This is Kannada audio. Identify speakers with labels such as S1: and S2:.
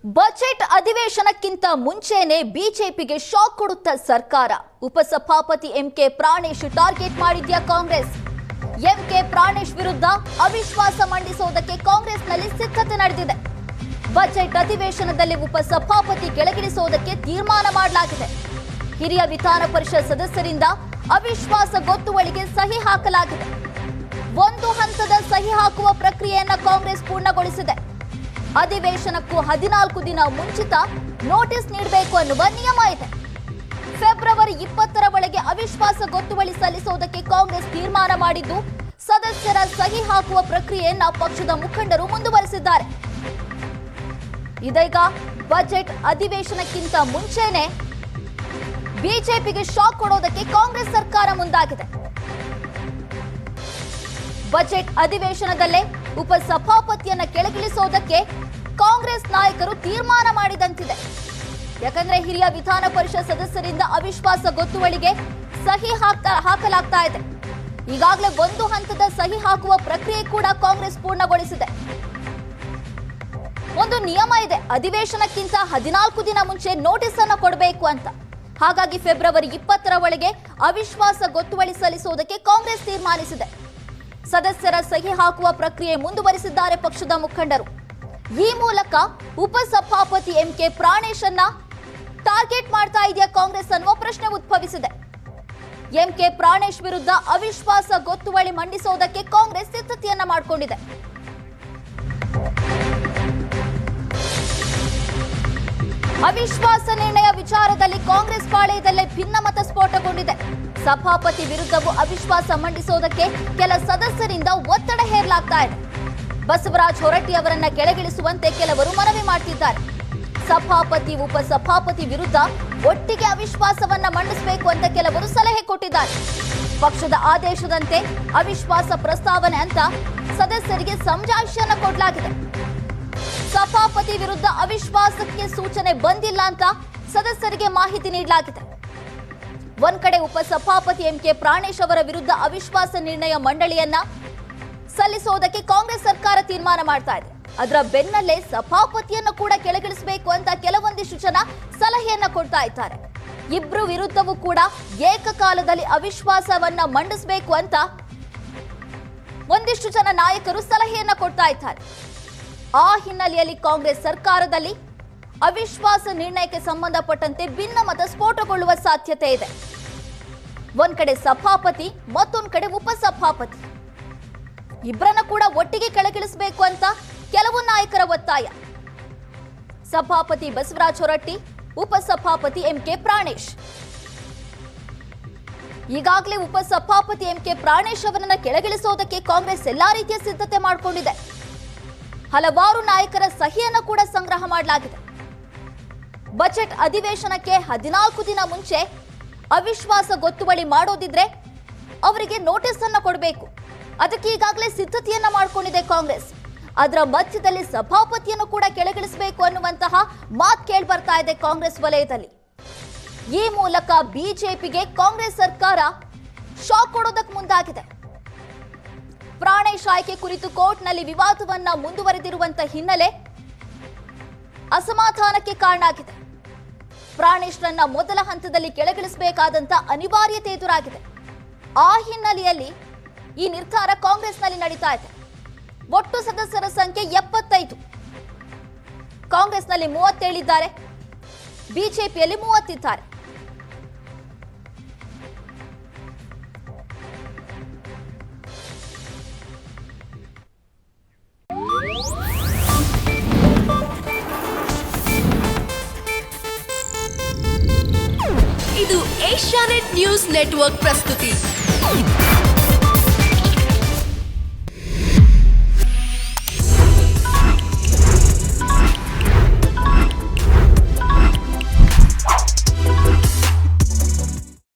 S1: ಬಜೆಟ್ ಅಧಿವೇಶನಕ್ಕಿಂತ ಮುಂಚೆನೇ ಬಿಜೆಪಿಗೆ ಶಾಕ್ ಕೊಡುತ್ತ ಸರ್ಕಾರ. ಉಪಸಭಾಪತಿ ಎಂಕೆ ಪ್ರಾಣೇಶ್ ಟಾರ್ಗೆಟ್ ಮಾಡಿದ್ಯಾ ಕಾಂಗ್ರೆಸ್? ಎಂಕೆ ಪ್ರಾಣೇಶ್ ವಿರುದ್ಧ ಅವಿಶ್ವಾಸ ಮಂಡಿಸುವುದಕ್ಕೆ ಕಾಂಗ್ರೆಸ್ನಲ್ಲಿ ಸಿದ್ಧತೆ ನಡೆದಿದೆ. ಬಜೆಟ್ ಅಧಿವೇಶನದಲ್ಲಿ ಉಪಸಭಾಪತಿ ಕೆಳಗಿಳಿಸುವುದಕ್ಕೆ ತೀರ್ಮಾನ ಮಾಡಲಾಗಿದೆ. ಹಿರಿಯ ವಿಧಾನ ಪರಿಷತ್ ಸದಸ್ಯರಿಂದ ಅವಿಶ್ವಾಸ ಗೊತ್ತುವಳಿಗೆ ಸಹಿ ಹಾಕಲಾಗಿದೆ. ಒಂದು ಹಂತದ ಸಹಿ ಹಾಕುವ ಪ್ರಕ್ರಿಯೆಯನ್ನು ಕಾಂಗ್ರೆಸ್ ಪೂರ್ಣಗೊಳಿಸಿದೆ. ಅಧಿವೇಶನಕ್ಕೂ 14 ದಿನ ಮುಂಚಿತ ನೋಟಿಸ್ ನೀಡಬೇಕು ಅನ್ನುವ ನಿಯಮ ಇದೆ. ಫೆಬ್ರವರಿ 20ರ ಒಳಗೆ ಅವಿಶ್ವಾಸ ಗೊತ್ತುವಳಿ ಸಲ್ಲಿಸುವುದಕ್ಕೆ ಕಾಂಗ್ರೆಸ್ ತೀರ್ಮಾನ ಮಾಡಿದ್ದು, ಸದಸ್ಯರ ಸಹಿ ಹಾಕುವ ಪ್ರಕ್ರಿಯೆಯನ್ನು ಪಕ್ಷದ ಮುಖಂಡರು ಮುಂದುವರೆಸಿದ್ದಾರೆ. ಇದೀಗ ಬಜೆಟ್ ಅಧಿವೇಶನಕ್ಕಿಂತ ಮುಂಚೆನೇ ಬಿಜೆಪಿಗೆ ಶಾಕ್ ಕೊಡೋದಕ್ಕೆ ಕಾಂಗ್ರೆಸ್ ಸರ್ಕಾರ ಮುಂದಾಗಿದೆ. ಬಜೆಟ್ ಅಧಿವೇಶನದಲ್ಲೇ ಉಪಸಭಾಪತಿಯನ್ನ ಕೆಳಗಿಳಿಸುವುದಕ್ಕೆ ಕಾಂಗ್ರೆಸ್ ನಾಯಕರು ತೀರ್ಮಾನ ಮಾಡಿದಂತಿದೆ. ಯಾಕಂದ್ರೆ ಹಿರಿಯ ವಿಧಾನ ಪರಿಷತ್ ಸದಸ್ಯರಿಂದ ಅವಿಶ್ವಾಸ ಗೊತ್ತುವಳಿಗೆ ಸಹಿ ಹಾಕಲಾಗ್ತಾ ಇದೆ. ಈಗಾಗಲೇ ಒಂದು ಹಂತದ ಸಹಿ ಹಾಕುವ ಪ್ರಕ್ರಿಯೆ ಕೂಡ ಕಾಂಗ್ರೆಸ್ ಪೂರ್ಣಗೊಳಿಸಿದೆ. ಒಂದು ನಿಯಮ ಇದೆ, ಅಧಿವೇಶನಕ್ಕಿಂತ 14 ದಿನ ಮುಂಚೆ ನೋಟಿಸ್ ಅನ್ನು ಕೊಡಬೇಕು ಅಂತ. ಹಾಗಾಗಿ ಫೆಬ್ರವರಿ 20ರ ಒಳಗೆ ಅವಿಶ್ವಾಸ ಗೊತ್ತುವಳಿ ಸಲ್ಲಿಸುವುದಕ್ಕೆ ಕಾಂಗ್ರೆಸ್ ತೀರ್ಮಾನಿಸಿದೆ. ಸದಸ್ಯರ ಸಹಿ ಹಾಕುವ ಪ್ರಕ್ರಿಯೆ ಮುಂದುವರಿಸಿದ್ದಾರೆ ಪಕ್ಷದ ಮುಖಂಡರು. ಈ ಮೂಲಕ ಉಪಸಭಾಪತಿ ಎಂಕೆ ಪ್ರಾಣೇಶ್ ಅನ್ನ ಟಾರ್ಗೆಟ್ ಮಾಡ್ತಾ ಇದೆಯಾ ಕಾಂಗ್ರೆಸ್ ಅನ್ನುವ ಪ್ರಶ್ನೆ ಉದ್ಭವಿಸಿದೆ. ಎಂಕೆ ಪ್ರಾಣೇಶ್ ವಿರುದ್ಧ ಅವಿಶ್ವಾಸ ಗೊತ್ತುವಳಿ ಮಂಡಿಸುವುದಕ್ಕೆ ಕಾಂಗ್ರೆಸ್ ಸಿದ್ಧತೆಯನ್ನ ಮಾಡಿಕೊಂಡಿದೆ. ಅವಿಶ್ವಾಸ ನಿರ್ಣಯ ವಿಚಾರದಲ್ಲಿ ಕಾಂಗ್ರೆಸ್ ಪಾಳೆಯದಲ್ಲೇ ಭಿನ್ನಮತ ಸ್ಫೋಟಗೊಂಡಿದೆ. ಸಭಾಪತಿ ವಿರುದ್ಧವೂ ಅವಿಶ್ವಾಸ ಮಂಡಿಸುವುದಕ್ಕೆ ಕೆಲ ಸದಸ್ಯರಿಂದ ಒತ್ತಡ ಹೇರಲಾಗ್ತಾ ಇದೆ. ಬಸವರಾಜ ಹೊರಟ್ಟಿ ಅವರನ್ನ ಕೆಳಗಿಳಿಸುವಂತೆ ಕೆಲವರು ಮನವಿ ಮಾಡ್ತಿದ್ದಾರೆ. ಸಭಾಪತಿ ಉಪಸಭಾಪತಿ ವಿರುದ್ಧ ಒಟ್ಟಿಗೆ ಅವಿಶ್ವಾಸವನ್ನ ಮಂಡಿಸಬೇಕು ಅಂತ ಕೆಲವರು ಸಲಹೆ ಕೊಟ್ಟಿದ್ದಾರೆ. ಪಕ್ಷದ ಆದೇಶದಂತೆ ಅವಿಶ್ವಾಸ ಪ್ರಸ್ತಾವನೆ ಅಂತ ಸದಸ್ಯರಿಗೆ ಸಮಜಾಯಿಷಿಯನ್ನ ಕೊಡಲಾಗಿದೆ. ಸಭಾಪತಿ ವಿರುದ್ಧ ಅವಿಶ್ವಾಸಕ್ಕೆ ಸೂಚನೆ ಬಂದಿಲ್ಲ ಅಂತ ಸದಸ್ಯರಿಗೆ ಮಾಹಿತಿ ನೀಡಲಾಗಿದೆ. ಒಂದ್ ಕಡೆ ಉಪಸಭಾಪತಿ ಎಂಕೆ ಪ್ರಾಣೇಶ್ ಅವರ ವಿರುದ್ಧ ಅವಿಶ್ವಾಸ ನಿರ್ಣಯ ಮಂಡಳಿಯನ್ನ ಸಲ್ಲಿಸುವುದಕ್ಕೆ ಕಾಂಗ್ರೆಸ್ ಸರ್ಕಾರ ತೀರ್ಮಾನ ಮಾಡ್ತಾ ಇದೆ. ಅದರ ಬೆನ್ನಲ್ಲೇ ಸಭಾಪತಿಯನ್ನು ಕೂಡ ಕೆಳಗಿಳಿಸಬೇಕು ಅಂತ ಕೆಲವೊಂದಿಷ್ಟು ಜನ ಸಲಹೆಯನ್ನ ಕೊಡ್ತಾ ಇದ್ದಾರೆ. ಇಬ್ರು ವಿರುದ್ಧವೂ ಕೂಡ ಏಕಕಾಲದಲ್ಲಿ ಅವಿಶ್ವಾಸವನ್ನ ಮಂಡಿಸಬೇಕು ಅಂತ ಒಂದಿಷ್ಟು ಜನ ನಾಯಕರು ಸಲಹೆಯನ್ನ ಕೊಡ್ತಾ ಇದ್ದಾರೆ. ಆ ಹಿನ್ನೆಲೆಯಲ್ಲಿ ಕಾಂಗ್ರೆಸ್ ಸರ್ಕಾರದಲ್ಲಿ ಅವಿಶ್ವಾಸ ನಿರ್ಣಯಕ್ಕೆ ಸಂಬಂಧಪಟ್ಟಂತೆ ಭಿನ್ನಮತ ಸ್ಫೋಟಗೊಳ್ಳುವ ಸಾಧ್ಯತೆ ಇದೆ. ಒಂದ್ ಕಡೆ ಸಭಾಪತಿ, ಮತ್ತೊಂದ್ ಕಡೆ ಉಪಸಭಾಪತಿ, ಇಬ್ಬರನ್ನ ಕೂಡ ಒಟ್ಟಿಗೆ ಕೆಳಗಿಳಿಸಬೇಕು ಅಂತ ಕೆಲವು ನಾಯಕರ ಒತ್ತಾಯ. ಸಭಾಪತಿ ಬಸವರಾಜ ಹೊರಟ್ಟಿ, ಉಪಸಭಾಪತಿ ಎಂಕೆ ಪ್ರಾಣೇಶ್. ಈಗಾಗಲೇ ಉಪಸಭಾಪತಿ ಎಂಕೆ ಪ್ರಾಣೇಶ್ ಅವರನ್ನ ಕೆಳಗಿಳಿಸುವುದಕ್ಕೆ ಕಾಂಗ್ರೆಸ್ ಎಲ್ಲಾ ರೀತಿಯ ಸಿದ್ಧತೆ ಮಾಡಿಕೊಂಡಿದೆ. ಹಲವಾರು ನಾಯಕರ ಸಹಿಯನ್ನು ಕೂಡ ಸಂಗ್ರಹ ಮಾಡಲಾಗಿದೆ. ಬಜೆಟ್ ಅಧಿವೇಶನಕ್ಕೆ 14 ದಿನ ಮುಂಚೆ ಅವಿಶ್ವಾಸ ಗೊತ್ತುವಳಿ ಮಾಡೋದಿದ್ರೆ ಅವರಿಗೆ ನೋಟಿಸ್ ಅನ್ನು ಕೊಡಬೇಕು. ಅದಕ್ಕೆ ಈಗಾಗಲೇ ಸಿದ್ಧತೆಯನ್ನ ಮಾಡಿಕೊಂಡಿದೆ ಕಾಂಗ್ರೆಸ್. ಅದರ ಮಧ್ಯದಲ್ಲಿ ಸಭಾಪತಿಯನ್ನು ಕೂಡ ಕೆಳಗಿಳಿಸಬೇಕು ಅನ್ನುವಂತಹ ಮಾತು ಕೇಳಿ ಬರ್ತಾ ಇದೆ ಕಾಂಗ್ರೆಸ್ ವಲಯದಲ್ಲಿ. ಈ ಮೂಲಕ ಬಿಜೆಪಿಗೆ ಕಾಂಗ್ರೆಸ್ ಸರ್ಕಾರ ಶಾಕ್ ಕೊಡೋದಕ್ಕೆ ಮುಂದಾಗಿದೆ. ಪ್ರಾಣೇಶ್ ಆಯ್ಕೆ ಕುರಿತು ಕೋರ್ಟ್ನಲ್ಲಿ ವಿವಾದವನ್ನ ಮುಂದುವರೆದಿರುವಂತ ಹಿನ್ನೆಲೆ ಅಸಮಾಧಾನಕ್ಕೆ ಕಾರಣ ಆಗಿದೆ. ಪ್ರಾಣೇಶ್ರನ್ನ ಮೊದಲ ಹಂತದಲ್ಲಿ ಕೆಳಗಿಳಿಸಬೇಕಾದಂತ ಅನಿವಾರ್ಯತೆ ಎದುರಾಗಿದೆ. ಆ ಹಿನ್ನೆಲೆಯಲ್ಲಿ ಈ ನಿರ್ಧಾರ ಕಾಂಗ್ರೆಸ್ನಲ್ಲಿ ನಡೀತಾ ಇದೆ. ಒಟ್ಟು ಸದಸ್ಯರ ಸಂಖ್ಯೆ 75. ಕಾಂಗ್ರೆಸ್ನಲ್ಲಿ 37 ಇದ್ದಾರೆ, ಬಿಜೆಪಿಯಲ್ಲಿ 30 ಇದ್ದಾರೆ.
S2: ಇದು ಏಷ್ಯಾನೆಟ್ ನ್ಯೂಸ್ ನೆಟ್ವರ್ಕ್ ಪ್ರಸ್ತುತಿ.